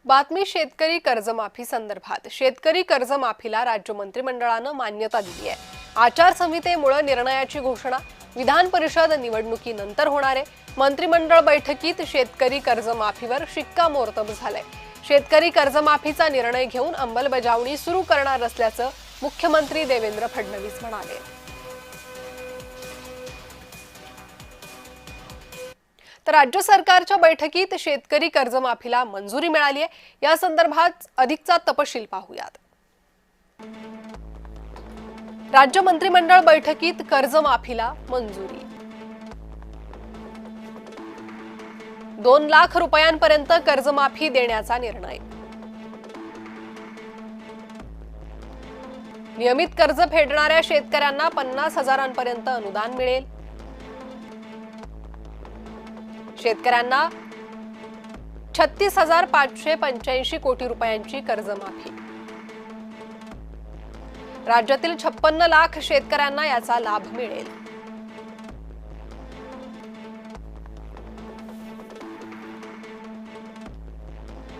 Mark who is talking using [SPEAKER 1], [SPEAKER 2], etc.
[SPEAKER 1] बातमी शेतकरी कर्जमाफी संदर्भात। शेतकरी कर्जमाफीला राज्य मंत्रिमंडळानं मान्यता दिली आहे। आचारसंहितेमुळे निर्णयाची घोषणा विधान परिषद निवडणुकीनंतर होणार आहे। मंत्रिमंडळ बैठकीत शेतकरी कर्जमाफीवर शिक्कामोर्तब झालंय। शेतकरी कर्जमाफीचा निर्णय घेऊन अंमलबजावणी सुरू करणार असल्याचं मुख्यमंत्री देवेंद्र फडणवीस म्हणाले। तर राज्य सरकारच्या बैठकीत शेतकरी कर्जमाफीला मंजुरी मिळाली आहे। या संदर्भात अधिकचा तपशील पाहूयात। राज्य मंत्रिमंडळ बैठकीत कर्जमाफीला मंजुरी। 2 लाख रुपयांपर्यंत कर्जमाफी देण्याचा निर्णय। नियमित कर्ज फेडणाऱ्या शेतकऱ्यांना 50,000पर्यंत अनुदान मिळेल। शेतकऱ्यांना 36,585 कोटी रुपयांची कर्जमाफी। राज्यातील 56 लाख शेतकऱ्यांना याचा लाभ मिळेल।